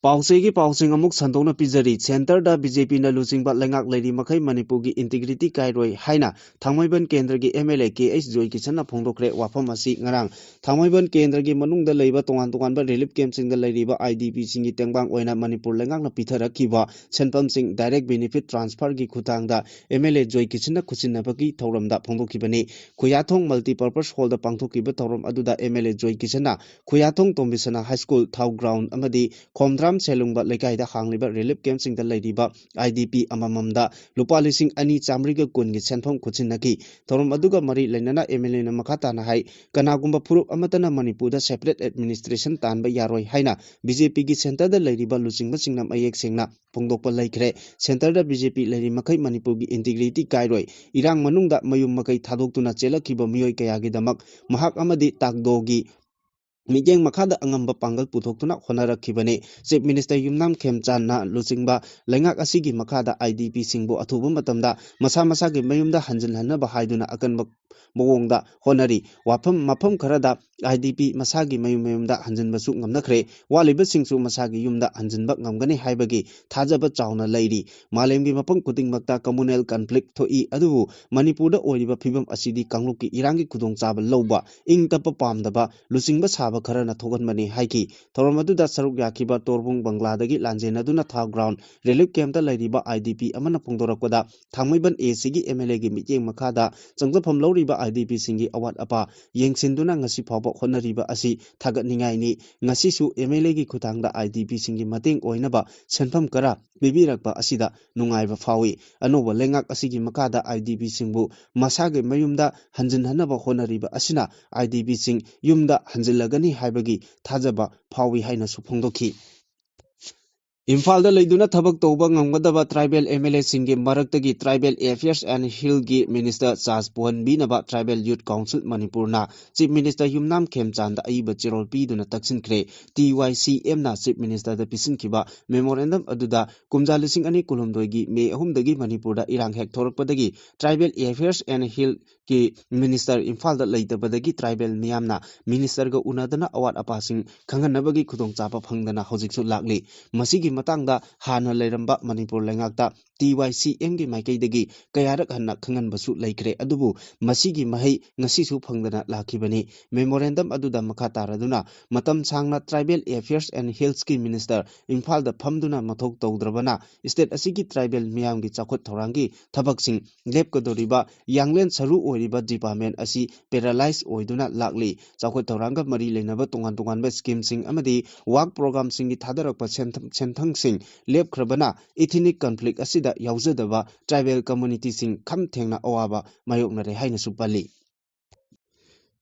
ꯄꯥꯎꯆꯦꯒꯤ ꯄꯥꯎꯁꯤꯡ ꯑꯃꯨꯛ ꯁꯟꯗꯣꯛꯅ ꯄꯤꯖꯔꯤ ꯁꯦꯟꯇꯔꯗ ꯕꯤꯖꯦꯄꯤꯅ ꯂꯨꯆꯤꯡꯕ ꯂꯩꯉꯥꯛ ꯂꯩꯔꯤ ꯃꯈꯩ ꯃꯅꯤꯄꯨꯔꯒꯤ ꯏꯟꯇꯤꯒ꯭ꯔꯤꯇꯤ ꯀꯥꯏꯔꯣꯏ ꯍꯥꯏꯅ ꯊꯥꯡꯃꯩꯕꯟ ꯀꯦꯟꯗ꯭ꯔꯒꯤ MLA KH ꯖꯣꯏꯀꯤꯁꯟꯅ ꯐꯣꯡꯗꯣꯛꯈ꯭ꯔꯦ ꯋꯥꯐꯝ ꯑꯁꯤ ꯉꯔꯥꯡ ꯊꯥꯡꯃꯩꯕꯟ ꯀꯦꯟꯗ꯭ꯔꯒꯤ ꯃꯅꯨꯡꯗ ꯂꯩꯕ ꯇꯣꯉꯥꯟ ꯇꯣꯉꯥꯟꯕ ꯔꯤꯂꯤꯐ ꯀꯦꯝꯞꯁꯤꯡꯗ ꯂꯩꯔꯤꯕ IDPꯁꯤꯡꯒꯤ ꯇꯦꯡꯕꯥꯡ ꯑꯣꯏꯅ ꯃꯅꯤꯄꯨꯔ ꯂꯩꯉꯥꯛꯅ ꯄꯤꯊꯔꯛꯈꯤꯕ ꯁꯦꯟꯐꯝꯁꯤꯡ ꯗꯥꯏꯔꯦꯛ ꯕꯦꯅꯤꯐꯤꯠ ꯇ꯭ꯔꯥꯟꯁꯐꯔꯒꯤ ꯈꯨꯠꯊꯥꯡꯗ MLA ꯖꯣꯏꯀꯤꯁꯟꯅ ꯈꯨꯠꯁꯤꯟꯅꯕꯒꯤ ꯊꯧꯔꯝꯗ ꯐꯣꯡꯗꯣꯛꯈꯤꯕꯅꯤ ꯈꯨꯌꯥꯊꯣꯡ ꯃꯜꯇꯤꯄꯔꯄꯁ ꯍꯣꯜꯗ ꯄꯥꯡꯊꯣꯛꯈꯤꯕ ꯊꯧꯔꯝ ꯑꯗꯨꯗ MLA ꯖꯣꯏꯀꯤꯁꯟꯅ ꯈꯨꯌꯥꯊꯣꯡ ꯇꯣꯝꯕꯤꯁꯅꯥ ꯍꯥꯏ ꯁ꯭ꯀꯨꯜ ꯊꯥꯎ ꯒ꯭ꯔꯥꯎꯟ ꯑꯃꯗꯤ ꯈꯣꯝꯗ꯭ꯔꯥꯝ ꯁꯦꯂꯨꯡꯕ ꯂꯩꯀꯥꯏꯗ ꯍꯥꯡꯂꯤꯕ ꯔꯤꯂꯤꯐ ꯀꯦꯝꯞꯁꯤꯡꯗ ꯂꯩꯔꯤꯕ IDP ꯑꯃꯃꯝꯗ ꯂꯨꯄꯥ 2,210ꯒꯤ ꯁꯦꯟꯐꯝ ꯈꯨꯠꯁꯤꯟꯅꯈꯤ ꯊꯧꯔꯝ ꯑꯗꯨꯒ ꯃꯔꯤ ꯂꯩꯅꯅ MLAꯅ ꯃꯈꯥ ꯇꯥꯅ ꯍꯥꯏ ꯀꯅꯥꯒꯨꯝꯕ ꯐꯨꯔꯨꯞ ꯑꯃꯠꯇꯅ ꯃꯅꯤꯄꯨꯔꯗ ꯁꯦꯄꯔꯦꯠ ꯑꯦꯗꯃꯤꯅꯤꯁꯇ꯭ꯔꯦꯁꯟ ꯇꯥꯟꯕ ꯌꯥꯔꯣꯏ ꯍꯥꯏꯅ BJPꯒꯤ ꯁꯦꯟꯇꯔꯗ ꯂꯩꯔꯤꯕ ꯂꯨꯆꯤꯡꯕꯁꯤꯡꯅ ꯃꯌꯦꯛ ꯁꯦꯡꯅ ꯐꯣꯡꯗꯣꯛꯄ ꯂꯩꯈ꯭ꯔꯦ ꯁꯦꯟꯇꯔꯗ BJP ꯂꯩꯔꯤ ꯃꯈꯩ ꯃꯅꯤꯄꯨꯔꯒꯤ ꯏꯟꯇꯤꯒ꯭ꯔꯤꯇꯤ ꯀꯥꯏꯔꯣꯏ ꯏꯔꯥꯡ ꯃꯅꯨꯡꯗ ꯃꯌꯨꯝ ꯃꯀꯩ ꯊꯥꯗꯣꯛꯇꯨꯅ ꯆꯦꯜꯂꯛꯈꯤꯕ ꯃꯤꯑꯣꯏ ꯀꯌꯥꯒꯤꯗꯃꯛ ꯃꯍꯥꯛ ꯑꯃꯗꯤ ꯇꯥꯛꯗꯣꯒꯤ ꯃꯤꯠꯌꯦꯡ ꯃꯈꯥꯗ ꯑꯉꯝꯕ ꯄꯥꯡꯒꯜ ꯄꯨꯊꯣꯛꯇꯨꯅ ꯍꯣꯠꯅꯔꯛꯈꯤꯕꯅꯤ ꯆꯤꯞ ꯃꯤꯅꯤꯁꯇꯔ ꯌꯨꯝꯅꯥꯝ ꯈꯦꯝꯆꯥꯟꯅ ꯂꯨꯆꯤꯡꯕ ꯂꯩꯉꯥꯛ ꯑꯁꯤꯒꯤ ꯃꯈꯥꯗ IDPꯁꯤꯡꯕꯨ ꯑꯊꯨꯕ ꯃꯇꯝꯗ ꯃꯁꯥ ꯃꯁꯥꯒꯤ ꯃꯌꯨꯝꯗ ꯍꯟꯖꯤꯟꯍꯟꯅꯕ ꯍꯥꯏꯗꯨꯅ ꯑꯀꯟꯕ ꯃꯑꯣꯡꯗ ꯍꯣꯠꯅꯔꯤ ꯃꯐꯝ ꯈꯔꯗ IDP ꯃꯁꯥꯒꯤ ꯃꯌꯨꯝꯗ ꯍꯟꯖꯤꯟꯕꯁꯨ ꯉꯝꯅꯈ꯭ꯔꯦ ꯋꯥꯠꯂꯤꯕꯁꯤꯡꯁꯨ ꯃꯁꯥꯒꯤ ꯌꯨꯝꯗ ꯍꯟꯖꯤꯟꯕ ꯉꯝꯒꯅꯤ ꯍꯥꯏꯕꯒꯤ ꯊꯥꯖꯕ ꯆꯥꯎꯅ ꯂꯩꯔꯤ ꯃꯥꯂꯦꯝꯒꯤ ꯃꯐꯝ ꯈꯨꯗꯤꯡꯃꯛꯇ ꯀꯝꯃꯨꯅꯦꯜ ꯀꯟꯐ꯭ꯂꯤꯛ ꯊꯣꯛꯏ ꯑꯗꯨꯕꯨ ꯃꯅꯤꯄꯨꯔꯗ ꯑꯣꯏꯔꯤꯕ ꯐꯤꯚꯝ ꯑꯁꯤꯗꯤ ꯀꯥꯡꯂꯨꯞꯀꯤ ꯏꯔꯥꯡꯒꯤ ꯈꯨꯗꯣꯡꯆꯥꯕ ꯂꯧꯕ ꯏꯪ ꯇꯞꯄ ꯄꯥꯝꯗꯕ ꯂꯨꯆꯤꯡꯕ ꯁꯥꯕ ꯈꯔꯅ ꯊꯣꯛꯍꯟꯕꯅꯤ ꯍꯥꯏꯈꯤ ꯊꯧꯔꯝ ꯑꯗꯨꯗ ꯁꯔꯨꯛ ꯌꯥꯈꯤꯕ ꯇꯣꯔꯕꯨꯡ ꯕꯪꯒ꯭ꯂꯥꯗꯒꯤ ꯂꯥꯟꯖꯦꯟꯅꯗꯨꯅ ꯊꯥꯎ ꯒ꯭ꯔꯥꯎꯟ ꯔꯤꯂꯤꯐ ꯀꯦꯝꯞꯇ ꯂꯩꯔꯤꯕ IDP ꯑꯃꯅ ꯐꯣꯡꯗꯣꯔꯛꯄꯗ ꯊꯥꯡꯃꯩꯕꯟ ACꯒꯤ MLAꯒꯤ ꯃꯤꯠꯌꯦꯡ ꯃꯈꯥꯗ ꯆꯪꯖꯐꯝ ꯂꯧꯔꯤꯕ IDPꯁꯤꯡꯒꯤ ꯑꯋꯥꯠ ꯑꯄꯥ ꯌꯦꯡꯁꯤꯟꯗꯨꯅ ꯉꯁꯤ ꯐꯥꯎꯕ ꯍꯣꯠꯅꯔꯤꯕ ꯑꯁꯤ ꯊꯥꯒꯠꯅꯤꯡꯉꯥꯏꯅꯤ ꯉꯁꯤꯁꯨ MLAꯒꯤ ꯈꯨꯠꯊꯥꯡꯗ IDPꯁꯤꯡꯒꯤ ꯃꯇꯦꯡ ꯑꯣꯏꯅꯕ ꯁꯦꯟꯐꯝ ꯈꯔ ꯄꯤꯕꯤꯔꯛꯄ ꯑꯁꯤꯗ ꯅꯨꯡꯉꯥꯏꯕ ꯐꯥꯎꯏ ꯑꯅꯧꯕ ꯂꯩꯉꯥꯛ ꯑꯁꯤꯒꯤ ꯃꯈꯥꯗ IDPꯁꯤꯡꯕꯨ ꯃꯁꯥꯒꯤ ꯃꯌꯨꯝꯗ ꯍꯟꯖꯤꯟꯍꯟꯅꯕ ꯍꯣꯠꯅꯔꯤꯕ ꯑꯁꯤꯅ IDPꯁꯤꯡ ꯌꯨꯝꯗ ꯍꯟꯖꯤꯜꯂꯒꯅꯤ ꯍꯥꯏꯕꯒꯤ ꯊꯥꯖꯕ ꯐꯥꯎꯏ ꯍꯥꯏꯅꯁꯨ ꯐꯣꯡꯗꯣꯛꯈꯤ ꯏꯝꯐꯥꯜꯗ ꯂꯩꯗꯨꯅ ꯊꯕꯛ ꯇꯧꯕ ꯉꯝꯒꯗꯕ ꯇ꯭ꯔꯥꯏꯕꯦꯜ MLAꯁꯤꯡꯒꯤ ꯃꯔꯛꯇꯒꯤ ꯇ꯭ꯔꯥꯏꯕꯦꯜ ꯑꯦꯐꯤꯌꯔꯁ ꯑꯦꯟ ꯍꯤꯜꯒꯤ ꯃꯤꯅꯤꯁꯇꯔ ꯆꯥꯔꯖ ꯄꯨꯍꯟꯕꯤꯅꯕ ꯇ꯭ꯔꯥꯏꯕꯦꯜ ꯌꯨꯠ ꯀꯥꯎꯟꯁꯤꯜ ꯃꯅꯤꯄꯨꯔꯅ ꯆꯤꯞ ꯃꯤꯅꯤꯁꯇꯔ ꯌꯨꯝꯅꯥꯝ ꯈꯦꯝꯆꯥꯟꯗ ꯑꯏꯕ ꯆꯦꯔꯣꯜ ꯄꯤꯗꯨꯅ ꯇꯛꯁꯤꯟꯈ꯭ꯔꯦ TYCMꯅ ꯆꯤꯞ ꯃꯤꯅꯤꯁꯇꯔꯗ ꯄꯤꯁꯤꯟꯈꯤꯕ ꯃꯦꯃꯣꯔꯦꯟꯗꯝ ꯑꯗꯨꯗ ꯀꯨꯝꯖꯥ 2019ꯒꯤ ꯃꯦ 3ꯗꯒꯤ ꯃꯅꯤꯄꯨꯔꯗ ꯏꯔꯥꯡ ꯍꯦꯛ ꯊꯣꯔꯛꯄꯗꯒꯤ ꯇ꯭ꯔꯥꯏꯕꯦꯜ ꯑꯦꯐꯤꯌꯔꯁ ꯑꯦꯟ ꯍꯤꯜꯒꯤ ꯃꯤꯅꯤꯁꯇꯔ ꯏꯝꯐꯥꯜꯗ ꯂꯩꯇꯕꯗꯒꯤ ꯇ꯭ꯔꯥꯏꯕꯦꯜ ꯃꯤꯌꯥꯝꯅ ꯃꯤꯅꯤꯁꯇꯔꯒ ꯎꯅꯗꯅ ꯑꯋꯥꯠ ꯑꯄꯥꯁꯤꯡ ꯈꯪꯍꯟꯅꯕꯒꯤ ꯈꯨꯗꯣꯡꯆꯥꯕ ꯐꯪꯗꯅ ꯍꯧꯖꯤꯛꯁꯨ ꯂꯥꯛꯂꯤ ꯃꯁꯤꯒꯤ ꯃꯇꯥꯡꯗ ꯍꯥꯟꯅ ꯂꯩꯔꯝꯕ ꯃꯅꯤꯄꯨꯔ ꯂꯩꯉꯥꯛꯇ TYCMꯒꯤ ꯃꯥꯏꯀꯩꯗꯒꯤ ꯀꯌꯥꯔꯛ ꯍꯟꯅ ꯈꯪꯍꯟꯕꯁꯨ ꯂꯩꯈ꯭ꯔꯦ ꯑꯗꯨꯕꯨ ꯃꯁꯤꯒꯤ ꯃꯍꯩ ꯉꯁꯤꯁꯨ ꯐꯪꯗꯅ ꯂꯥꯛꯈꯤꯕꯅꯤ ꯃꯦꯃꯣꯔꯦꯟꯗꯝ ꯑꯗꯨꯗ ꯃꯈꯥ ꯇꯥꯔꯗꯨꯅ ꯃꯇꯝ ꯁꯥꯡꯅ ꯇ꯭ꯔꯥꯏꯕꯦꯜ ꯑꯦꯐꯤꯌꯔꯁ ꯑꯦꯟ ꯍꯤꯜꯁꯀꯤ ꯃꯤꯅꯤꯁꯇꯔ ꯏꯝꯐꯥꯜꯗ ꯐꯝꯗꯨꯅ ꯃꯊꯧ ꯇꯧꯗ꯭ꯔꯕꯅ ꯏꯁꯇꯦꯠ ꯑꯁꯤꯒꯤ ꯇ꯭ꯔꯥꯏꯕꯦꯜ ꯃꯤꯌꯥꯝꯒꯤ ꯆꯥꯎꯈꯠ ꯊꯧꯔꯥꯡꯒꯤ ꯊꯕꯛꯁꯤꯡ ꯂꯦꯞꯀꯗꯧꯔꯤꯕ ꯌꯥꯡꯂꯦꯟ ꯁꯔꯨ ꯑꯣꯏꯔꯤꯕ ꯗꯤꯄꯥꯔꯠꯃꯦꯟ ꯑꯁꯤ ꯄꯦꯔꯥꯂꯥꯏꯁ ꯑꯣꯏꯗꯨꯅ ꯂꯥꯛꯂꯤ ꯆꯥꯎꯈꯠ ꯊꯧꯔꯥꯡꯒ ꯃꯔꯤ ꯂꯩꯅꯕ ꯇꯣꯉꯥꯟ ꯇꯣꯉꯥꯟꯕ ꯁ꯭ꯀꯤꯝꯁꯤꯡ ꯑꯃꯗꯤ ꯋꯥꯔꯛ ꯄ꯭ꯔꯣꯒ꯭ꯔꯥꯝꯁꯤꯡꯒꯤ ꯊꯥꯗꯔꯛꯄ ꯁꯦꯟꯊꯪꯁꯤꯡ ꯂꯦꯞꯈ꯭ꯔꯕꯅ ꯏꯊꯤꯅꯤꯛ ꯀꯟꯐ꯭ꯂꯤꯛ ꯑꯁꯤꯗ ꯌꯥꯎꯖꯗꯕ ꯇ꯭ꯔꯥꯏꯕꯦꯜ ꯀꯝꯃꯨꯅꯤꯇꯤꯁꯤꯡ ꯈꯝ ꯊꯦꯡꯅ ꯑꯋꯥꯕ ꯃꯥꯌꯣꯛꯅꯔꯦ ꯍꯥꯏꯅꯁꯨ ꯄꯜꯂꯤ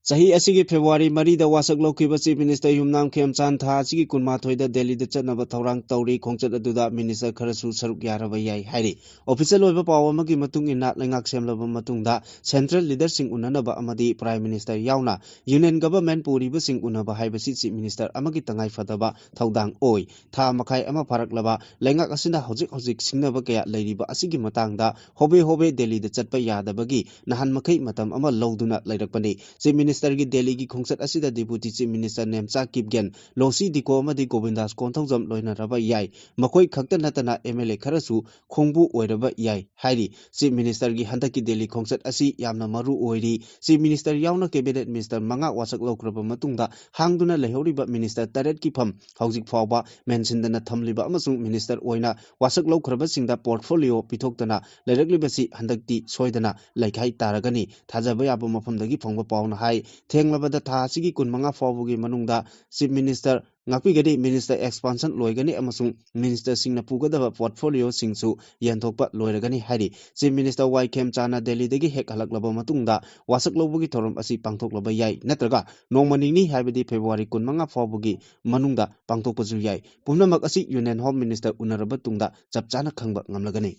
ꯆꯍꯤ ꯑꯁꯤꯒꯤ ꯐꯦꯕ꯭ꯔꯨꯋꯥꯔꯤ 4ꯗ ꯋꯥꯁꯛ ꯂꯧꯈꯤꯕ ꯆꯤꯞ ꯃꯤꯅꯤꯁꯇꯔ ꯌꯨꯝꯅꯥꯝ ꯈꯦꯝꯆꯥꯟ ꯊꯥ ꯑꯁꯤꯒꯤ 12ꯗ ꯗꯦꯜꯂꯤꯗ ꯆꯠꯅꯕ ꯊꯧꯔꯥꯡ ꯇꯧꯔꯤ ꯈꯣꯡꯆꯠ ꯑꯗꯨꯗ ꯃꯤꯅꯤꯁꯇꯔ ꯈꯔꯁꯨ ꯁꯔꯨꯛ ꯌꯥꯔꯕ ꯌꯥꯏ ꯍꯥꯏꯔꯤ ꯑꯣꯐꯤꯁꯤꯌꯦꯜ ꯑꯣꯏꯕ ꯄꯥꯎ ꯑꯃꯒꯤ ꯃꯇꯨꯡ ꯏꯟꯅ ꯂꯩꯉꯥꯛ ꯁꯦꯝꯂꯕ ꯃꯇꯨꯡꯗ ꯁꯦꯟꯇ꯭ꯔꯦꯜ ꯂꯤꯗꯔꯁꯤꯡ ꯎꯅꯅꯕ ꯑꯃꯗꯤ ꯄ꯭ꯔꯥꯏꯝ ꯃꯤꯅꯤꯁꯇꯔ ꯌꯥꯎꯅ ꯌꯨꯅꯤꯌꯟ ꯒꯚꯔꯟꯃꯦꯟꯠ ꯄꯨꯔꯤꯕꯁꯤꯡ ꯎꯅꯕ ꯍꯥꯏꯕꯁꯤ ꯆꯤꯞ ꯃꯤꯅꯤꯁꯇꯔ ꯑꯃꯒꯤ ꯇꯉꯥꯏꯐꯗꯕ ꯊꯧꯗꯥꯡ ꯑꯣꯏ ꯊꯥ ꯃꯈꯥꯏ ꯑꯃ ꯐꯥꯔꯛꯂꯕ ꯂꯩꯉꯥꯛ ꯑꯁꯤꯅ ꯍꯧꯖꯤꯛ ꯁꯤꯡꯅꯕ ꯀꯌꯥ ꯂꯩꯔꯤꯕ ꯑꯁꯤꯒꯤ ꯃꯇꯥꯡꯗ ꯍꯣꯕꯦ ꯗꯦꯜꯂꯤꯗ ꯆꯠꯄ ꯌꯥꯗꯕꯒꯤ ꯅꯍꯥꯟ ꯃꯈꯩ ꯃꯇꯝ ꯑꯃ ꯂꯧꯗꯨꯅ ꯂꯩꯔꯛꯄꯅꯤ chief minister Minister gi Delhi gi khongset asida Deputy Chief Minister Nemcha Kipgen Losi Diko amadi Govindas Konthongjam loina raba yai makoi khakta natana MLA kharasu khongbu oiraba yai hairi Chief Minister gi handaki Delhi khongset asi yamna maru oiri Chief Minister yauna Cabinet Minister manga wasak lokraba matungda hangduna lehoriba Minister taret ki pham haujik phawba menshindana thamliba amasung Minister oina wasak lokraba singda portfolio pithoktana leiraklibasi handakti soidana laikhai taragani thajaba yaba mafamdagi phangba pawna hai thenglabada tha asigi kunmanga fawbugi manungda Chief Minister ngakpigadi Minister expansion loigani amasung Minister singna pugadaba portfolio singsu yanthokpa loiragani hairi Chief Minister Kem Chana Delhi dagi hek halaklaba matungda wasak lawbugi thorom asi pangthoklaba yai natraga nongmaningni haibadi February kunmanga fawbugi manungda pangthokpasu yai pumnamak asi Union Home Minister unaraba tungda chapchana khangba ngamlagani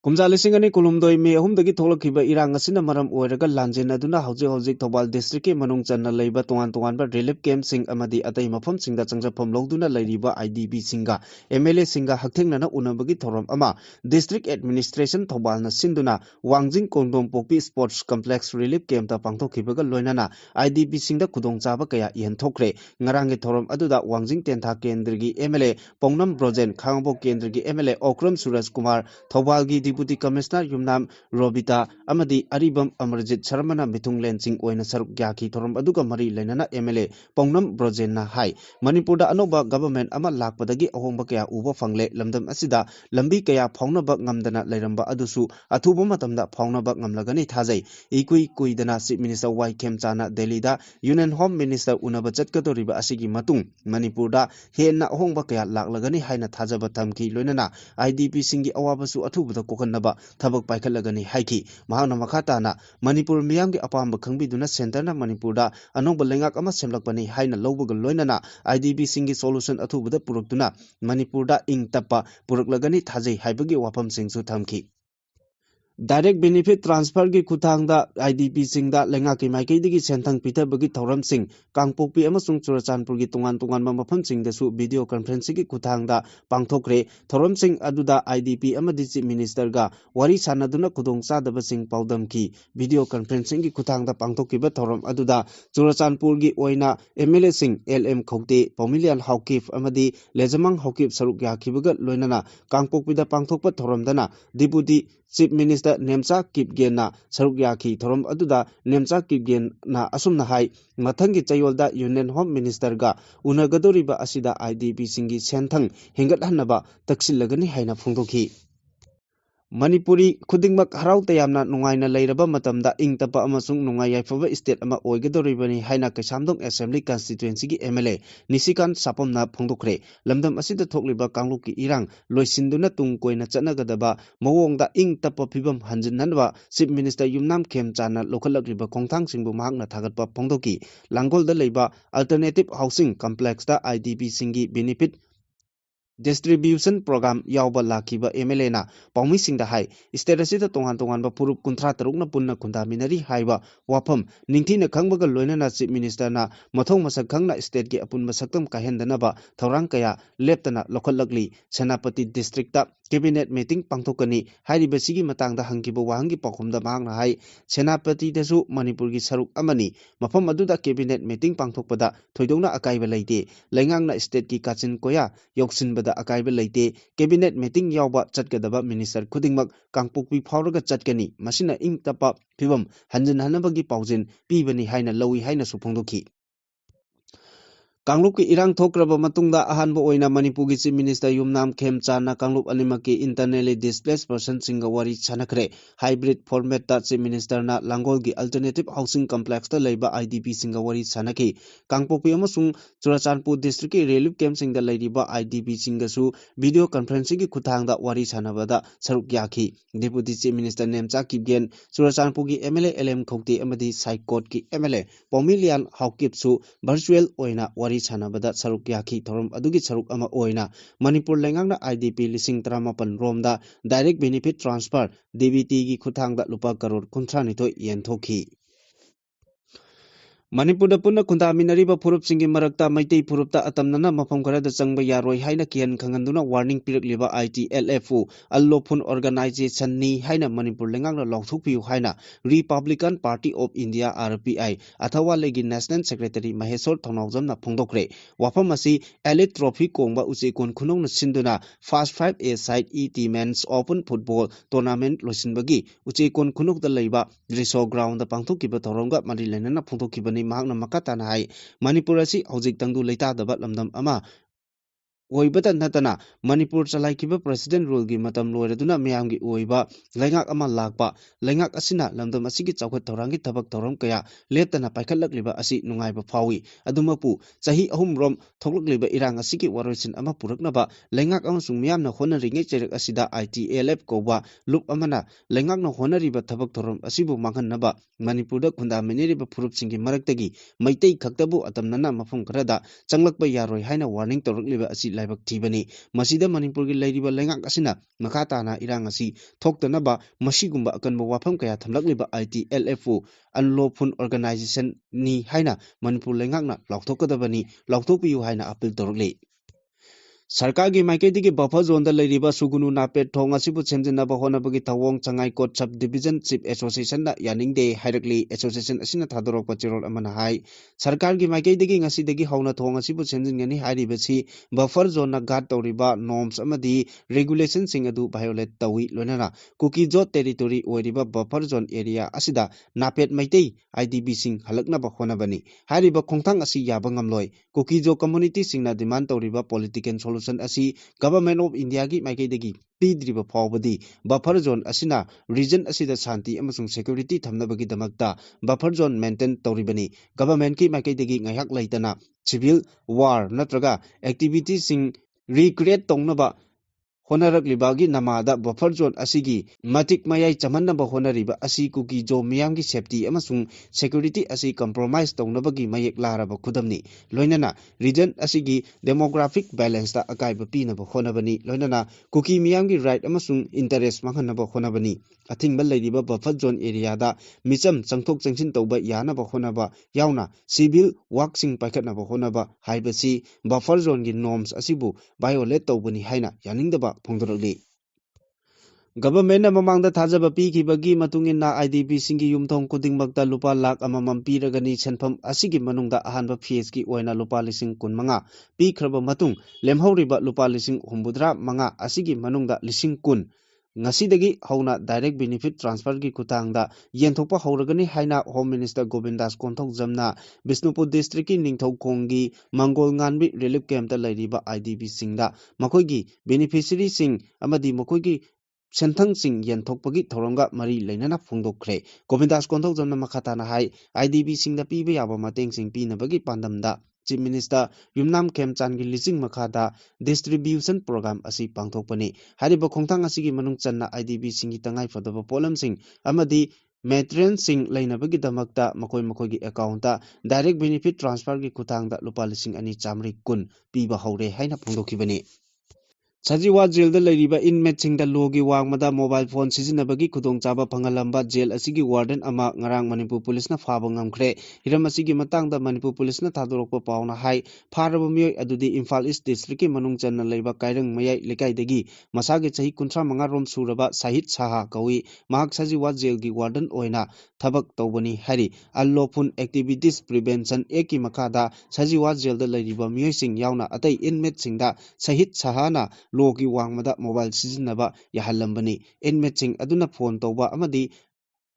Kumja lising ani kulumdoi me ahumdagi tholakhiba irang asina maram oiraga lanjen aduna hojik Thobal district ke manung channa leiba tongan ba relief camp sing amadi atai mafam singda changjapam logduna leiriba IDP singa MLA singa hakthengnana unabagi thorom ama district administration Thobal na sinduna wangjing kongdom pokpi sports complex relief camp ta pangthokhibaga loinana IDP singda khudongchaba kaya yenthokre ngarangi thorom aduda wangjing tentha kendrigi MLA Pongnam Brojen Khangbo kendrigi MLA Okram Suraj Kumar Thobal gi Deputy Commissioner Yumnam Robita amadi Aribam Amarjit Sharmana Mithung Lensing oina saruk gyaki thorom aduga mari lainana MLA Pongnam Brojen na hai Manipurda anoba government ama lakpadagi ahongba kaya uba fangle lamdam asida lambi kaya phawnaba ngamdana lairamba adusu athuba matamda phawnaba ngamlagani thajai ikui kuidana Chief Minister Kem Chana Delhi da Union Home Minister unaba chatkadoriba asigi matung Manipurda henna ahongba kaya laklagani haina thajaba thamki loinana IDP singi awabasu athubada kokanaba thabak paikhalagani haiki mahana makhatana Manipur miyamgi apamba khangbiduna center na Manipurda anongba lengak ama semlakpani haina lawbaga loinana IDP singi solution athubada puruktuna Manipurda ingtappa puruklagani thajai haibagi wafam singsu thamki Direct benefit transfer gi kuthangda IDP singda lengaki maikaidagi senthang pitabagi thoram sing Kangpokpi amasung Churachandpur gi tungan mafam singdasu video conference gi kuthangda pangthokre thoram sing aduda IDP amadi Chief Minister ga wari sanaduna khudongchadaba sing paudamki video conferencing gi kuthangda pangthokiba thoram aduda Churachandpur gi oina MLA sing LM Khokte Pomilian Haukif amadi Lejamang Haukif saruk yakhibaga loinana Kangpokpida pangthokpa thoramdana Deputy Chief Minister Nemcha Kipgen na saruk yaki thorom aduda Nemcha Kipgen na asumna hai mathangi chayolda Union Home Minister ga unagadoriba asida IDP singi senthang hengathanaba taksilagani haina phongdokhi Manipuri khudingmak harau tayamna nungaina leiraba matamda ingtapa amasung nungai yaifaba state ama oigadoribani haina Kaisamdong Assembly constituency gi MLA Nisikan Sapamna phongdokre lamdam asida thokliba kanglukki irang loisinduna tungkoina chanagadaba mawongda ingtapa phibam hanjinnanba Chief Minister Yumnam Khem Chana lokhalakriba khongthang singbu mahakna thagatpa phongdoki Langolda leiba alternative housing complex da IDP singi benefit distribution program yauba lakiba MLA na paumi singda hai state asida tongan ba purup kunthra tarukna punna kundaminari haiba wafam ningthina khangbaga loinana Chief Minister na mathong masak khangna state gi apun masaktam kahendanaba thorang kaya leptana lokhalakli Senapati district ta cabinet meeting pangthokani hairiba sigi matangda hangkiba wahangi pakhumda mahakna hai Senapati dasu Manipur gi saruk amani mafam aduda cabinet meeting pangthokpada thoidongna akaiba leite laingangna state gi kachin koya yoksinbada akaiba leite cabinet meeting yauba chatgadaba minister khudingmak Kangpokpi phawraga chatkani masina ingtapa phibam hanjin hanabagi paujin pibani haina lawi haina suphongdokhi Kanglup ki irang thokraba matungda ahanba oina Manipur gi Chief Minister Yumnam Khem Chana Kanglup animaki internally displaced person singa wari chanakre hybrid format ta Chief Minister na Langol gi alternative housing complex ta leiba IDP singa wari chanaki Kangpokpi amasung Churachandpur district ki relief camp singda leiriba IDP singa su video conferencing gi kuthangda wari chanabada saruk yakhi Deputy Chief Minister Nemcha Kipgen Churachandpur gi MLA LM Khokte amadi Saikot ki MLA Pomilian Haukip su virtual oina wari chanabada saruk yaki thorom adugi saruk ama oina Manipur lengangna IDP lising 18 romda direct benefit transfer DBT gi khuthangda lupa crore 39 yenthokhi Manipurda punna khundaminariba phurupsingi marakta Maitei phurupta atamnana mafam kharada changba yaroi haina kian khanganduna warning pirakliba ITLFU Allopun Organization ni haina Manipur lengangna lawthukpiu haina Republican Party of India RPI athawa legi National Secretary Maheshwar Thonawjamna phongdokre wafam asi Elite Trophy kongba uchekon khunongna sinduna Fast 5A side ET Men's Open Football Tournament losinbagi uchekon khunokda leiba Resort Ground da pangthokkiba thorongga mari lenana phongdokkibani mahakna makatana hai Manipur asi hojik tangdu leitadaba lamdam ama oibata natana Manipur chalaikiba president rule gi matam loiraduna miyamgi oiba laingak ama lakpa laingak asina lamdam asigi chawkhat thorangi thabak thoram kaya leptana paikhatlakliba asi nungaiba phawi adumapu chahi ahum rom thoklakliba irang asigi waroisin ama puraknaba laingak amasung miyamna honari cherak asida ITLF koba lup amana laingakna honariba thabak thoram asibu manghannaba Manipurda khundaminiriba phurupsingi maraktagi Maitei khaktabu atamnana mafam kharada changlakba yaroi haina warning tawrakliba asi laibak thibani masida Manipur gi leiriba lengak asina makatana irang asi thoktanaba masigumba akanba wafam kaya thamlakliba ITLFU Unlawful Organization ni haina Manipur lengakna lawthokadabani lawthokpiu haina appeal tawrakli Sarkar gi maikedi buffer zone da leiriba sugunu napet thong asibu semjinaba honabagi thawong changai court sub division chief association da yaningde hairakli association asina thadorokpa chirol amana hai Sarkar gi maikedi ngasidagi hauna thong asibu semjingani hairibasi buffer zone na guard tawriba norms amadi regulation sing adu violate tawi lonana cookie zone territory oiriba buffer zone area asida napet maitei IDB sing halaknaba honabani hairiba khongthang asi yaba ngamloi cookie zone community singna demand tawriba political solution asi Government of India gi maikei pidriba phawbadi buffer zone asina region asida shanti amasung security thamnabagi damakta buffer zone maintain tawribani government ki maikei ngaiyak laitana civil war natraga activities sing recreate tongnaba honaraklibagi namada buffer zone asigi matik mayai chamannaba honariba asi kuki jo miyamgi safety amasung security asi compromise tongnabagi mayek laraba khudamni loinana region asigi demographic balance ta akaiba pinaba honabani loinana kuki miyamgi right amasung interest manghanaba honabani athingba leiriba buffer zone area da micham changthok changsin tawba yanaba honaba yauna civil worksing paikhatnaba honaba haibasi buffer zone gi norms asibu violate tawbani haina yaningdaba phongdorali Government mamangda thajaba pikibagi matungina IDP singi yumthong kudingmakta lupa lakh amamam piragani senpham asigi manungda ahanba phase ki oina lupa lising kun manga pikhraba matung lemhauriba lupa lising humbudra manga asigi manungda lising kun ngasidagi hauna direct benefit transfer gi kutangda yenthokpa hauragani haina Home Minister Govindas Konthok Jamna Bisnupur district ki ningthau kongi Mangol nganbi relief camp ta lairiba IDP singda makoigi beneficiary sing amadi makoigi senthang sing yenthokpagi thoronga mari leinana phongdokre Govindas Konthok Jamna makhatana hai IDP singda piba yaba mateng sing pinabagi pandamda Chief Minister Yumnam Khemchan gi lising makhada distribution program asi pangthokpani hariba khongthang asigi manung channa IDP singi tangai fadaba polam sing amadi material sing lainabagi damakta makoi gi account ta direct benefit transfer gi kuthangda lupa lising ani chamri kun piba haure haina phongdokhibani Sajiwa jail da leiriba inmate sing da logi wangmada mobile phone sizinabagi khudong chaba phangalamba jail asigi warden ama ngarang Manipur police na phaba ngamkhre hiram asigi matangda Manipur police na thadorokpa pauna hai pharaba miyoi adudi Imphal East district ki manung channa leiba kairang mayai lekaidagi masagi chahi 35 rom suraba Sahid Saha kawi mahak Sajiwa jail gi warden oina thabak tawbani hari unlawful activities prevention eki makada Sajiwa jail da leiriba miyoi sing yauna atai inmate singda Sahid Saha na logi wangmada mobile sizinaba yahalambani inmate sing aduna phone tawba amadi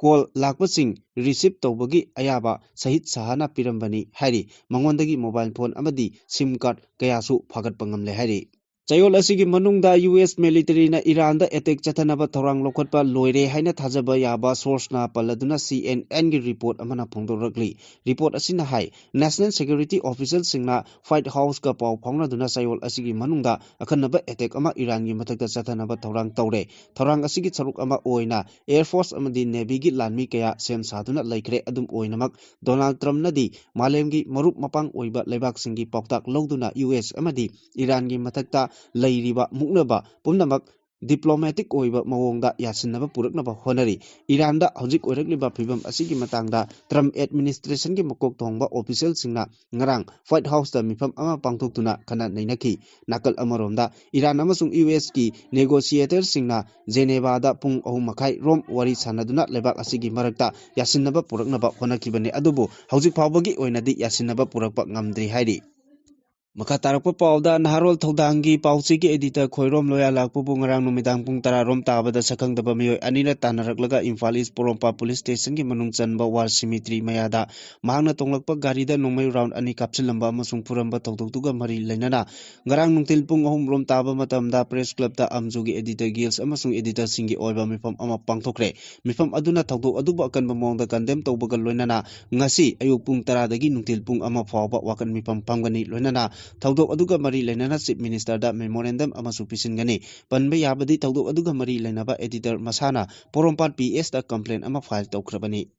call lakpasing receive tawbagi ayaba Sahid Sahana pirambani hari mangondagi mobile phone amadi sim card kayasu phagat pangamle hari Chayol asigi manungda US military na Iran da attack chathanaba thorang lokhatpa loire haina thajaba yaba source na paladuna CNN gi report amana phongdorakli report asina hai national security official singna White House ka paw phongna duna chayol asigi manungda akhanaba attack ama Iran gi mathakta chathanaba thorang tawre thorang asigi charuk ama oina Air Force amadi Navy gi lanmi kaya sem saduna laikre adum oinamak Donald Trump nadi malemgi marup mapang oiba lebak singi pawtak loduna US amadi Iran gi mathakta leiriba muknaba pumnamak diplomatic ꯑꯣꯏꯕ ꯃꯑꯣꯡꯗ ꯌꯥꯁꯤꯟꯅꯕ ꯄꯨꯔꯛꯅꯕ ꯍꯣꯠꯅꯔꯤ꯫ ꯏꯔꯥꯟꯗ ꯍꯧꯖꯤꯛ ꯑꯣꯏꯔꯛꯂꯤꯕ ꯐꯤꯚꯝ ꯑꯁꯤꯒꯤ ꯃꯇꯥꯡꯗ ꯇ꯭ꯔꯝꯞ ꯑꯦꯗꯃꯤꯅꯤꯁꯇ꯭ꯔꯦꯁꯟꯒꯤ ꯃꯀꯣꯛ ꯊꯣꯡꯕ ꯑꯣꯐꯤꯁꯤꯌꯦꯜꯁꯤꯡꯅ ꯉꯔꯥꯡ ꯍ꯭ꯋꯥꯏꯠ ꯍꯥꯎꯁꯇ ꯃꯤꯐꯝ ꯑꯃ ꯄꯥꯡꯊꯣꯛꯇꯨꯅ ꯈꯟꯅ ꯅꯩꯅꯈꯤ꯫ ꯅꯥꯀꯜ ꯑꯃꯔꯣꯝꯗ ꯏꯔꯥꯟ ꯑꯃꯁꯨꯡ ꯌꯨꯑꯦꯁꯀꯤ ꯅꯦꯒꯣꯁꯤꯌꯦꯇꯔꯁꯤꯡꯅ ꯖꯦꯅꯦꯚꯥꯗ ꯄꯨꯡ 3:30 ꯔꯣꯝ ꯋꯥꯔꯤ ꯁꯥꯅꯗꯨꯅ ꯂꯩꯕꯥꯛ ꯑꯁꯤꯒꯤ ꯃꯔꯛꯇ ꯌꯥꯁꯤꯟꯅꯕ ꯄꯨꯔꯛꯅꯕ ꯍꯣꯠꯅꯈꯤꯕꯅꯤ, ꯑꯗꯨꯕꯨ ꯍꯧꯖꯤꯛ ꯐꯥꯎꯕꯒꯤ ꯑꯣꯏꯅꯗꯤ ꯌꯥꯁꯤꯟꯅꯕ ꯄꯨꯔꯛꯄ ꯉꯝꯗ꯭ꯔꯤ ꯍꯥꯏꯔꯤ꯫ ꯃꯈꯥ ꯇꯥꯔꯛꯄ ꯄꯥꯎꯗ ꯅꯍꯥꯔꯣꯜ ꯊꯧꯗꯥꯡꯒꯤ ꯄꯥꯎꯆꯦꯒꯤ ꯑꯦꯗꯤꯇꯔ ꯈꯣꯏꯔꯣꯝ ꯂꯣꯌꯥꯂꯥꯛꯄꯕꯨ ꯉꯔꯥꯡ ꯅꯨꯃꯤꯗꯥꯡ ꯄꯨꯡ 10 ꯔꯣꯝ ꯇꯥꯕꯗ ꯁꯛꯈꯪꯗꯕ ꯃꯤꯑꯣꯏ ꯑꯅꯤꯅ ꯇꯥꯟꯅꯔꯛꯂꯒ ꯏꯝꯐꯥꯜ ꯏꯁ ꯄꯣꯔꯣꯝꯄꯥꯠ ꯄꯨꯂꯤꯁ ꯁ꯭ꯇꯦꯁꯟꯒꯤ ꯃꯅꯨꯡ ꯆꯟꯕ ꯋꯥꯔ ꯁꯤꯃꯤꯇ꯭ꯔꯤ ꯃꯌꯥꯗ ꯃꯍꯥꯛꯅ ꯇꯣꯡꯂꯛꯄ ꯒꯥꯔꯤꯗ ꯅꯣꯡꯃꯩ ꯔꯥꯎꯟ 2 ꯀꯥꯞꯁꯤꯜꯂꯝꯕ ꯑꯃꯁꯨꯡ ꯐꯨꯔꯝꯕ ꯊꯧꯗꯣꯛꯇꯨꯒ ꯃꯔꯤ ꯂꯩꯅꯅ ꯉꯔꯥꯡ ꯅꯨꯡꯊꯤꯜ ꯄꯨꯡ 3 ꯔꯣꯝ ꯇꯥꯕ ꯃꯇꯝꯗ ꯄ꯭ꯔꯦꯁ ꯀ꯭ꯂꯕꯇ ꯑꯝꯖꯨꯒꯤ ꯑꯦꯗꯤꯇꯔ ꯒꯤꯜꯁ ꯑꯃꯁꯨꯡ ꯑꯦꯗꯤꯇꯔꯁꯤꯡꯒꯤ ꯑꯣꯏꯕ ꯃꯤꯐꯝ ꯑꯃ ꯄꯥꯡꯊꯣꯛꯈ꯭ꯔꯦ꯫ ꯃꯤꯐꯝ ꯑꯗꯨꯅ ꯊꯧꯗꯣꯛ ꯑꯗꯨꯕꯨ ꯑꯀꯟꯕ ꯃꯑꯣꯡꯗ ꯀꯟꯗꯦꯝ ꯇꯧꯕꯒ ꯂꯣꯏꯅꯅ ꯉꯁꯤ ꯑꯌꯨꯛ ꯄꯨꯡ 10ꯗꯒꯤ ꯅꯨꯡꯊꯤꯜ ꯄꯨꯡ 1 ꯐꯥꯎꯕ ꯋꯥꯀꯠ ꯃꯤꯐꯝ ꯐꯝꯒꯅꯤ, ꯂꯣꯏꯅꯅ ꯊꯧꯗꯣꯛ ꯑꯗꯨꯒ ꯃꯔꯤ ꯂꯩꯅꯅ ꯆꯤꯐ ꯃꯤꯅꯤꯁꯇꯔꯗ ꯃꯦꯃꯣꯔꯦꯟꯗꯝ ꯑꯃꯁꯨ ꯄꯤꯁꯤꯟꯒꯅꯤ꯫ ꯄꯟꯕ ꯌꯥꯕꯗꯤ ꯊꯧꯗꯣꯛ ꯑꯗꯨꯒ ꯃꯔꯤ ꯂꯩꯅꯕ ꯑꯦꯗꯤꯇꯔ ꯃꯁꯥꯅ ꯄꯣꯔꯣꯝꯄꯥꯠ ꯄꯤ.ꯑꯦꯁꯇ ꯀꯝꯄ꯭ꯂꯦꯟ ꯑꯃ ꯐꯥꯏꯜ ꯇꯧꯈ꯭ꯔꯕꯅꯤ꯫